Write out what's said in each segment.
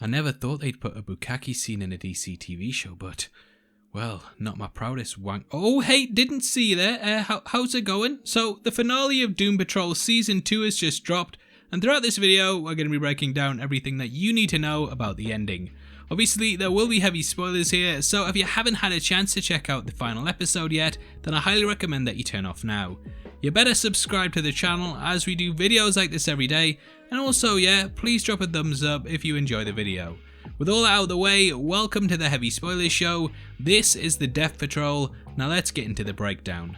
I never thought they'd put a bukkake scene in a DC TV show, but, well, not my proudest wank. Oh, hey, didn't see you there. How's it going? So, the finale of Doom Patrol Season 2 has just dropped, and throughout this video, we're going to be breaking down everything that you need to know about the ending. Obviously, there will be heavy spoilers here, so if you haven't had a chance to check out the final episode yet, then I highly recommend that you turn off now. You better subscribe to the channel as we do videos like this every day, and also, yeah, please drop a thumbs up if you enjoy the video. With all that out of the way, welcome to the Heavy Spoilers Show. This is the Death Patrol. Now let's get into the breakdown.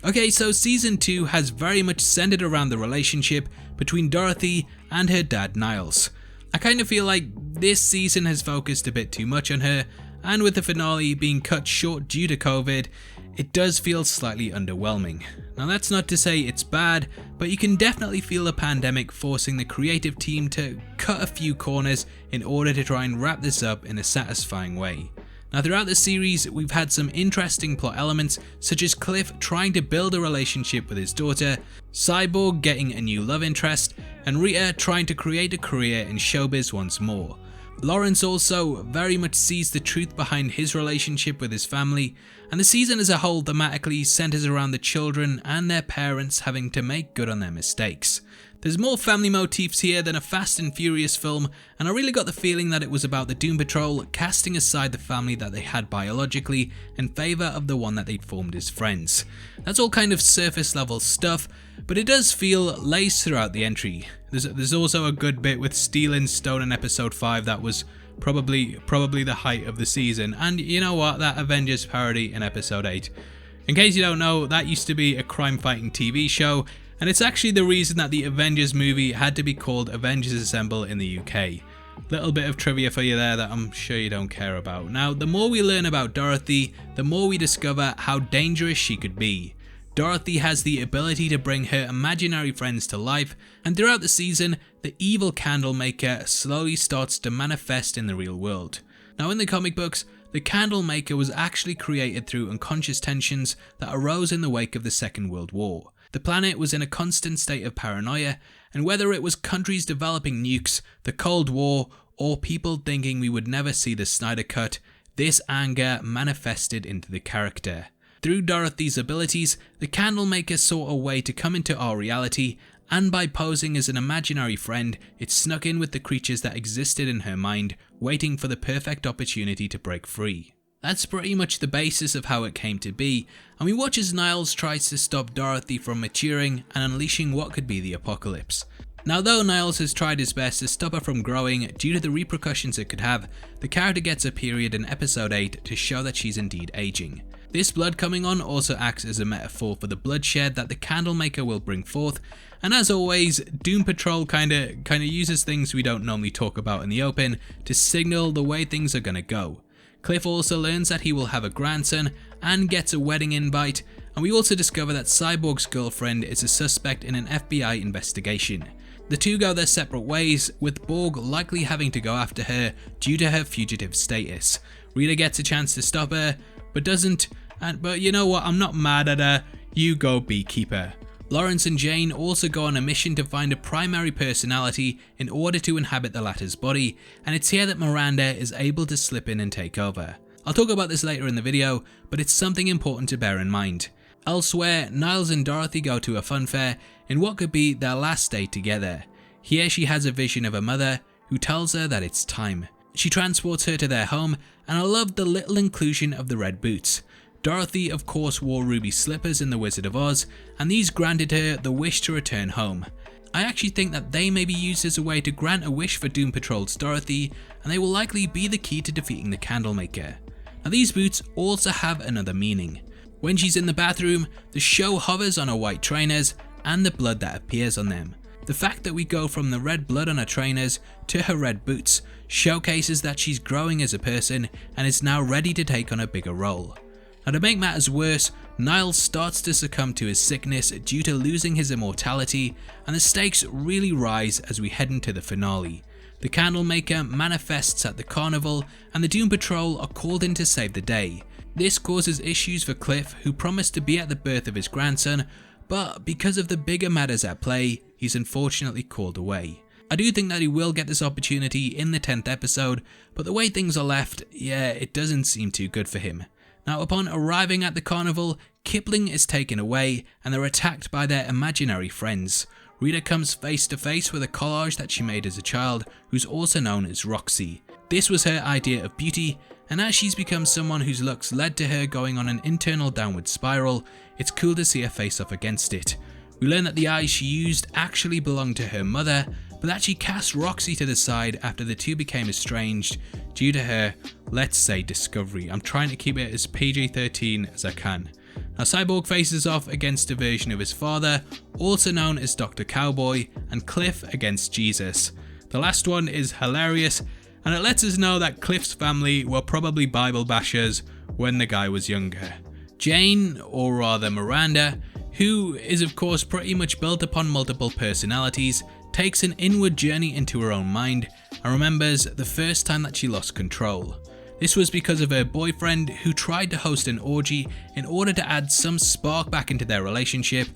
Okay, so Season 2 has very much centered around the relationship between Dorothy and her dad Niles. I kind of feel like this season has focused a bit too much on her, and with the finale being cut short due to COVID, it does feel slightly underwhelming. Now that's not to say it's bad, but you can definitely feel the pandemic forcing the creative team to cut a few corners in order to try and wrap this up in a satisfying way. Now throughout the series, we've had some interesting plot elements such as Cliff trying to build a relationship with his daughter, Cyborg getting a new love interest, and Rita trying to create a career in showbiz once more. Lawrence also very much sees the truth behind his relationship with his family, and the season as a whole thematically centers around the children and their parents having to make good on their mistakes. There's more family motifs here than a Fast and Furious film, and I really got the feeling that it was about the Doom Patrol casting aside the family that they had biologically in favour of the one that they'd formed as friends. That's all kind of surface level stuff, but it does feel laced throughout the entry. There's also a good bit with stealing stone in episode 5 that was probably the height of the season, and you know what, that Avengers parody in episode 8. In case you don't know, that used to be a crime fighting TV show, and it's actually the reason that the Avengers movie had to be called Avengers Assemble in the UK. Little bit of trivia for you there that I'm sure you don't care about. Now, the more we learn about Dorothy, the more we discover how dangerous she could be. Dorothy has the ability to bring her imaginary friends to life, and throughout the season, the evil Candlemaker slowly starts to manifest in the real world. Now in the comic books, the Candlemaker was actually created through unconscious tensions that arose in the wake of the Second World War. The planet was in a constant state of paranoia, and whether it was countries developing nukes, the Cold War, or people thinking we would never see the Snyder Cut, this anger manifested into the character. Through Dorothy's abilities, the Candlemaker saw a way to come into our reality, and by posing as an imaginary friend, it snuck in with the creatures that existed in her mind, waiting for the perfect opportunity to break free. That's pretty much the basis of how it came to be, and we watch as Niles tries to stop Dorothy from maturing and unleashing what could be the apocalypse. Now though Niles has tried his best to stop her from growing due to the repercussions it could have, the character gets a period in episode 8 to show that she's indeed aging. This blood coming on also acts as a metaphor for the bloodshed that the Candlemaker will bring forth, and as always, Doom Patrol kinda uses things we don't normally talk about in the open to signal the way things are gonna go. Cliff also learns that he will have a grandson and gets a wedding invite, and we also discover that Cyborg's girlfriend is a suspect in an FBI investigation. The two go their separate ways, with Borg likely having to go after her due to her fugitive status. Rita gets a chance to stop her, but doesn't, but you know what, I'm not mad at her, you go beekeeper. Lawrence and Jane also go on a mission to find a primary personality in order to inhabit the latter's body, and it's here that Miranda is able to slip in and take over. I'll talk about this later in the video, but it's something important to bear in mind. Elsewhere, Niles and Dorothy go to a fun fair in what could be their last day together. Here she has a vision of her mother, who tells her that it's time. She transports her to their home, and I love the little inclusion of the red boots. Dorothy of course wore ruby slippers in The Wizard of Oz, and these granted her the wish to return home. I actually think that they may be used as a way to grant a wish for Doom Patrol's Dorothy, and they will likely be the key to defeating the Candlemaker. Now these boots also have another meaning. When she's in the bathroom, the show hovers on her white trainers and the blood that appears on them. The fact that we go from the red blood on her trainers to her red boots showcases that she's growing as a person and is now ready to take on a bigger role. Now to make matters worse, Niles starts to succumb to his sickness due to losing his immortality, and the stakes really rise as we head into the finale. The Candlemaker manifests at the carnival, and the Doom Patrol are called in to save the day. This causes issues for Cliff, who promised to be at the birth of his grandson, but because of the bigger matters at play, he's unfortunately called away. I do think that he will get this opportunity in the 10th episode, but the way things are left, yeah, it doesn't seem too good for him. Now, upon arriving at the carnival, Kipling is taken away and they're attacked by their imaginary friends. Rita comes face to face with a collage that she made as a child, who's also known as Roxy. This was her idea of beauty, and as she's become someone whose looks led to her going on an internal downward spiral, it's cool to see her face off against it. We learn that the eyes she used actually belonged to her mother, but that she cast Roxy to the side after the two became estranged due to her, let's say, discovery. I'm trying to keep it as PG-13 as I can. Now, Cyborg faces off against a version of his father, also known as Dr. Cowboy, and Cliff against Jesus. The last one is hilarious, and it lets us know that Cliff's family were probably Bible bashers when the guy was younger. Jane, or rather Miranda, who is of course pretty much built upon multiple personalities, takes an inward journey into her own mind and remembers the first time that she lost control. This was because of her boyfriend, who tried to host an orgy in order to add some spark back into their relationship,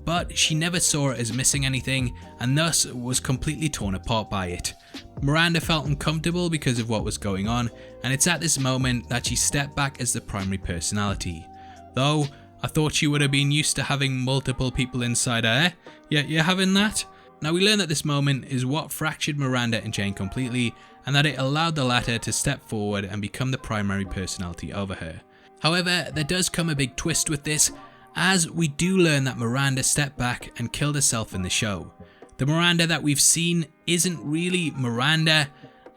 but she never saw it as missing anything and thus was completely torn apart by it. Miranda felt uncomfortable because of what was going on, and it's at this moment that she stepped back as the primary personality. Though, I thought she would have been used to having multiple people inside her. Yeah, you're having that? Now, we learn that this moment is what fractured Miranda and Jane completely, and that it allowed the latter to step forward and become the primary personality over her. However, there does come a big twist with this, as we do learn that Miranda stepped back and killed herself in the show. The Miranda that we've seen isn't really Miranda,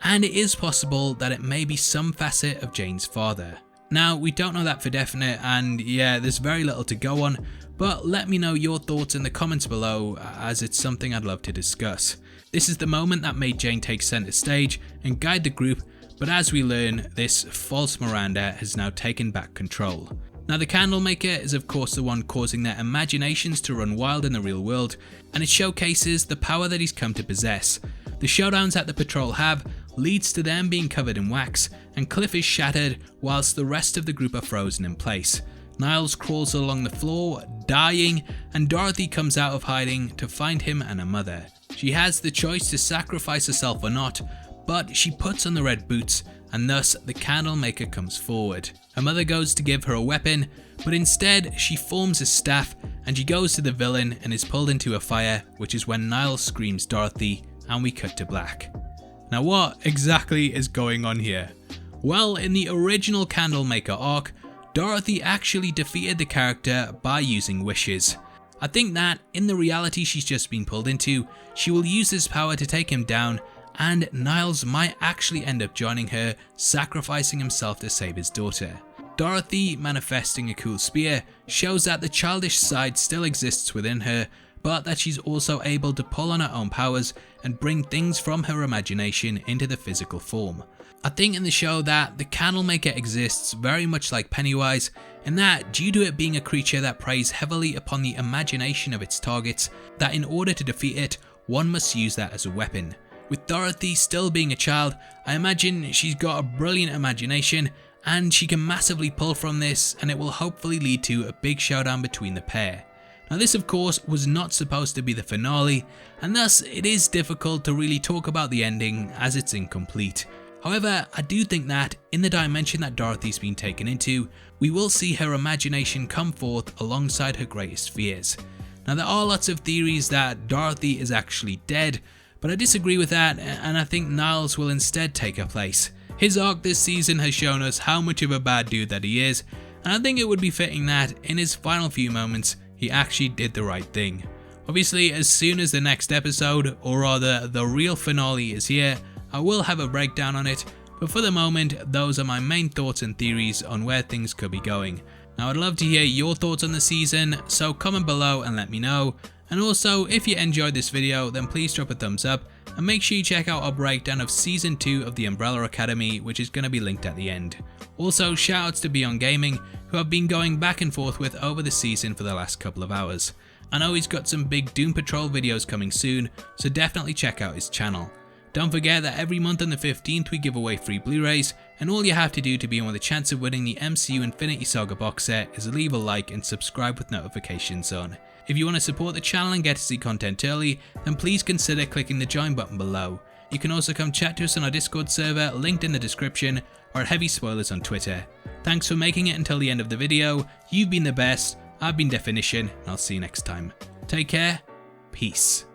and it is possible that it may be some facet of Jane's father. Now, we don't know that for definite, and yeah, there's very little to go on, but let me know your thoughts in the comments below, as it's something I'd love to discuss. This is the moment that made Jane take center stage and guide the group, but as we learn, this false Miranda has now taken back control. Now, the Candlemaker is of course the one causing their imaginations to run wild in the real world, and it showcases the power that he's come to possess. The showdowns that the patrol have leads to them being covered in wax, and Cliff is shattered whilst the rest of the group are frozen in place. Niles crawls along the floor, dying, and Dorothy comes out of hiding to find him and her mother. She has the choice to sacrifice herself or not, but she puts on the red boots, and thus the Candlemaker comes forward. Her mother goes to give her a weapon, but instead she forms a staff and she goes to the villain and is pulled into a fire, which is when Niles screams Dorothy, and we cut to black. Now, what exactly is going on here? Well, in the original Candlemaker arc, Dorothy actually defeated the character by using wishes. I think that in the reality she's just been pulled into, she will use this power to take him down, and Niles might actually end up joining her, sacrificing himself to save his daughter. Dorothy manifesting a cool spear shows that the childish side still exists within her, but that she's also able to pull on her own powers and bring things from her imagination into the physical form. I think in the show that the Candlemaker exists very much like Pennywise, in that due to it being a creature that preys heavily upon the imagination of its targets, that in order to defeat it, one must use that as a weapon. With Dorothy still being a child, I imagine she's got a brilliant imagination, and she can massively pull from this, and it will hopefully lead to a big showdown between the pair. Now, this of course was not supposed to be the finale, and thus it is difficult to really talk about the ending as it's incomplete. However, I do think that in the dimension that Dorothy's been taken into, we will see her imagination come forth alongside her greatest fears. Now, there are lots of theories that Dorothy is actually dead, but I disagree with that, and I think Niles will instead take her place. His arc this season has shown us how much of a bad dude that he is, and I think it would be fitting that in his final few moments, he actually did the right thing. Obviously, as soon as the next episode, or rather the real finale, is here, I will have a breakdown on it, but for the moment, those are my main thoughts and theories on where things could be going. Now, I'd love to hear your thoughts on the season, so comment below and let me know. And also, if you enjoyed this video, then please drop a thumbs up, and make sure you check out our breakdown of Season 2 of the Umbrella Academy, which is going to be linked at the end. Also, shoutouts to Beyond Gaming, who I've been going back and forth with over the season for the last couple of hours. I know he's got some big Doom Patrol videos coming soon, so definitely check out his channel. Don't forget that every month on the 15th we give away free Blu-rays, and all you have to do to be in with a chance of winning the MCU Infinity Saga box set is leave a like and subscribe with notifications on. If you want to support the channel and get to see content early, then please consider clicking the join button below. You can also come chat to us on our Discord server, linked in the description, or at Heavy Spoilers on Twitter. Thanks for making it until the end of the video. You've been the best, I've been Definition, and I'll see you next time. Take care, peace.